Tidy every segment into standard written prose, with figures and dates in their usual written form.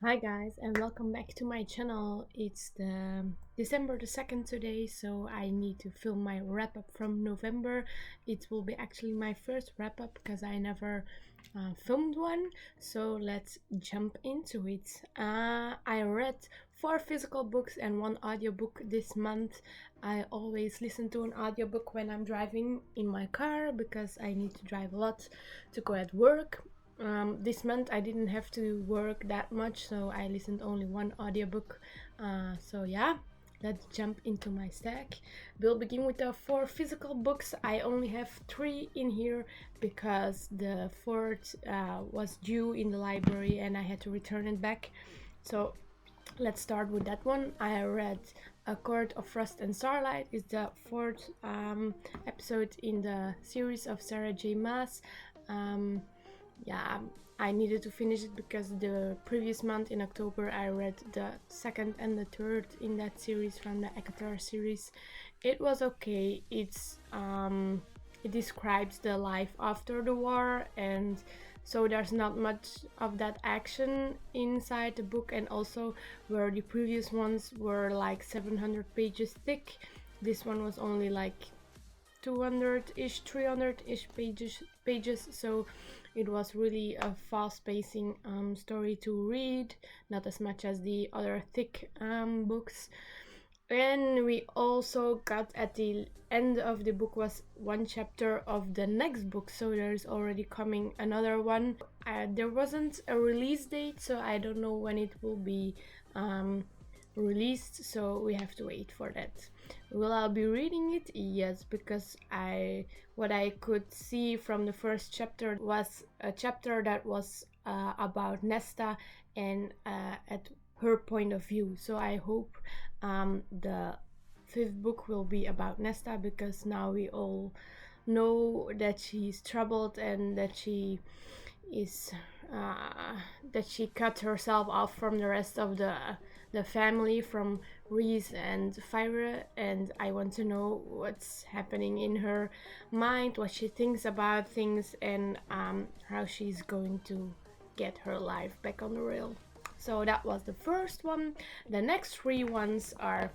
Hi guys and welcome back to my channel. It's the December the 2nd today, so I need to film my wrap up from November. It will be actually my first wrap up because I never filmed one, so let's jump into it. I read 4 physical books and 1 audiobook this month. I always listen to an audiobook when I'm driving in my car because I need to drive a lot to go at work. This month I didn't have to work that much, so I listened only 1 audiobook. So yeah, let's jump into my stack. We'll begin with the 4 physical books. I only have 3 in here because the fourth was due in the library and I had to return it back. So let's start with that one. I read A Court of Frost and Starlight. It's the fourth episode in the series of Sarah J. Maas. Yeah, I needed to finish it because the previous month in October I read the second and the third in that series from the Ekatar series. It was okay. It describes the life after the war, and so there's not much of that action inside the book, and also where the previous ones were like 700 pages thick, this one was only like 200-ish 300-ish pages, so it was really a fast-pacing story to read, not as much as the other thick books. And we also got at the end of the book was 1 chapter of the next book, so there's already coming another one. There wasn't a release date, so I don't know when it will be released, so we have to wait for that. Will I be reading it? Yes, because what I could see from the first chapter was a chapter that was about Nesta and at her point of view. So I hope the fifth book will be about Nesta, because now we all know that she's troubled and that she is that she cut herself off from the rest of the family, from Reese and Fire, and I want to know what's happening in her mind, what she thinks about things, and how she's going to get her life back on the rail. So that was the first one. The next 3 ones are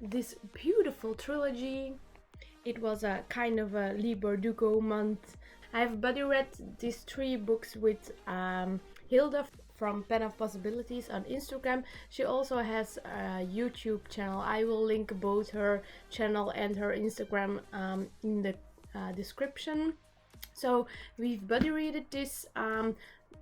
this Beautiful Trilogy. It was a kind of a Liber month. I've buddy read these 3 books with Hilda from Pen of Possibilities on Instagram. She also has a YouTube channel. I will link both her channel and her Instagram in the description. So we've buddy read this.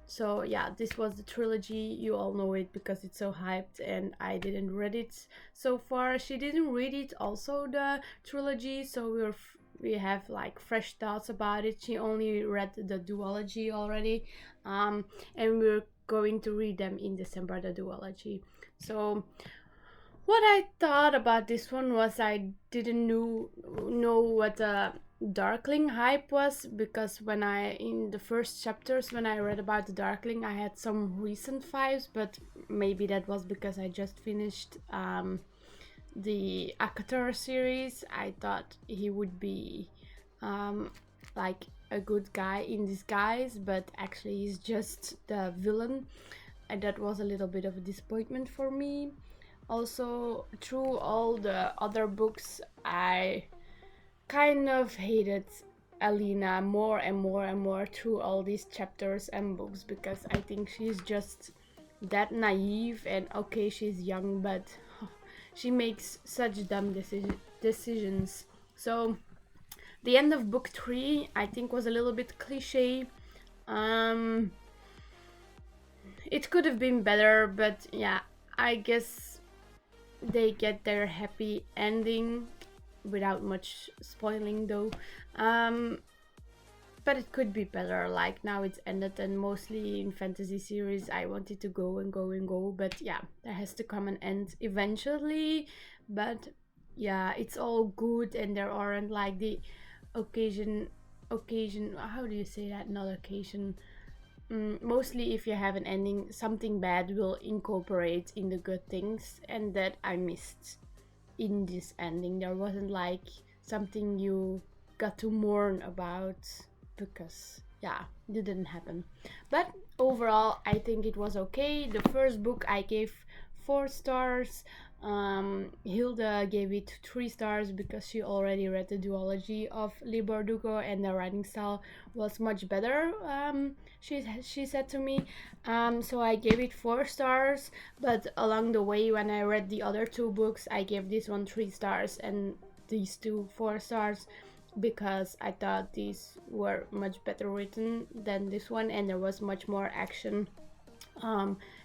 So yeah, this was the trilogy. You all know it because it's so hyped, and I didn't read it so far. She didn't read it also, the trilogy, so we have like fresh thoughts about it. She only read the duology already, and we're going to read them in December, the duology. So what I thought about this one was I didn't know what the Darkling hype was, because when I in the first chapters when I read about the Darkling I had some recent vibes, but maybe that was because I just finished the Akatar series. I thought he would be like a good guy in disguise, but actually he's just the villain, and that was a little bit of a disappointment for me. Also, through all the other books, I kind of hated Alina more and more and more through all these chapters and books, because I think she's just that naive, and okay, she's young, but she makes such dumb decisions. So the end of book 3 I think was a little bit cliche. It could have been better, but yeah, I guess they get their happy ending without much spoiling though. But it could be better. Like, now it's ended, and mostly in fantasy series I wanted to go and go and go, but yeah, there has to come an end eventually. But yeah, it's all good, and there aren't like the occasion how do you say that, not occasion, mostly if you have an ending, something bad will incorporate in the good things, and that I missed in this ending. There wasn't like something you got to mourn about. because yeah, it didn't happen. But overall, I think it was okay. The first book I gave 4 stars. Hilda gave it 3 stars because she already read the duology of Lee Bardugo and the writing style was much better. She said to me. So I gave it 4 stars. But along the way, when I read the other 2 books, I gave this one 3 stars and these 2 4 stars because I thought these were much better written than this one, and there was much more action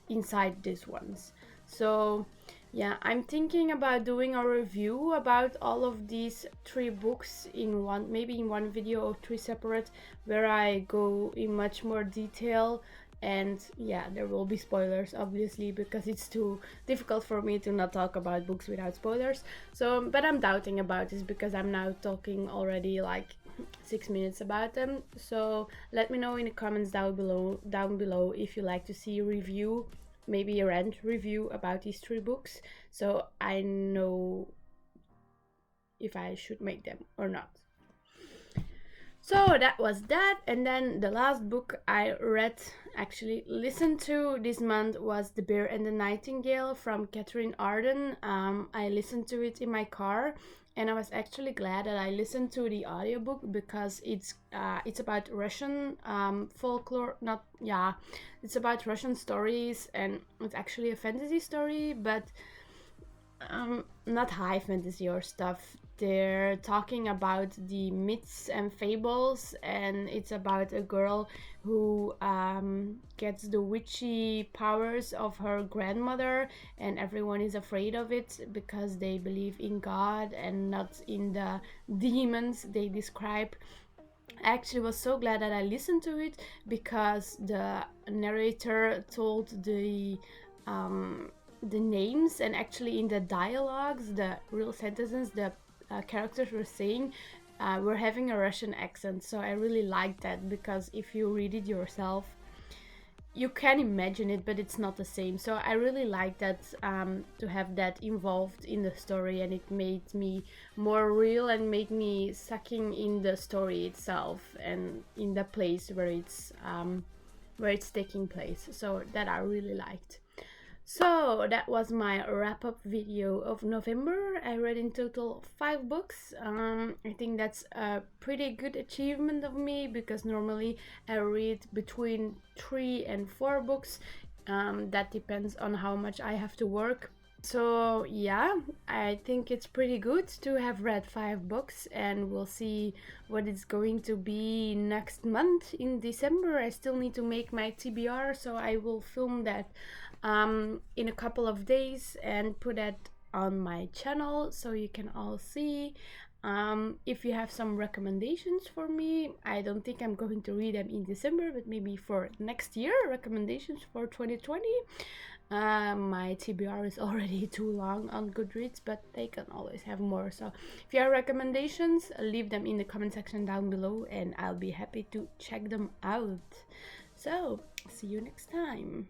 inside these ones. So yeah, I'm thinking about doing a review about all of these 3 books in one, maybe in one video or 3 separate, where I go in much more detail. And yeah, there will be spoilers obviously because it's too difficult for me to not talk about books without spoilers. So but I'm doubting about this because I'm now talking already like 6 minutes about them. So let me know in the comments down below if you like to see a review, maybe a rant review about these 3 books, so I know if I should make them or not. So that was that, and then the last book I read, actually listened to this month, was The Bear and the Nightingale from Catherine Arden. I listened to it in my car, and I was actually glad that I listened to the audiobook because it's about Russian folklore. Not yeah, it's about Russian stories, and it's actually a fantasy story, but not high fantasy or stuff. They're talking about the myths and fables, and it's about a girl who gets the witchy powers of her grandmother, and everyone is afraid of it because they believe in God and not in the demons they describe. I actually was so glad that I listened to it because the narrator told the names, and actually in the dialogues, the real sentences the characters were saying were having a Russian accent. So I really liked that because if you read it yourself, you can imagine it, but it's not the same. So I really like that, to have that involved in the story, and it made me more real and made me sucking in the story itself and in the place where it's taking place. So that I really liked. So that was my wrap-up video of November. I read in total 5 books. I think that's a pretty good achievement of me because normally I read between 3 and 4 books. That depends on how much I have to work. So yeah, I think it's pretty good to have read 5 books, and we'll see what it's going to be next month in December. I still need to make my TBR, so I will film that in a couple of days and put that on my channel so you can all see. If you have some recommendations for me, I don't think I'm going to read them in December, but maybe for next year, recommendations for 2020. My TBR is already too long on Goodreads, but they can always have more. So if you have recommendations, leave them in the comment section down below and I'll be happy to check them out. So see you next time.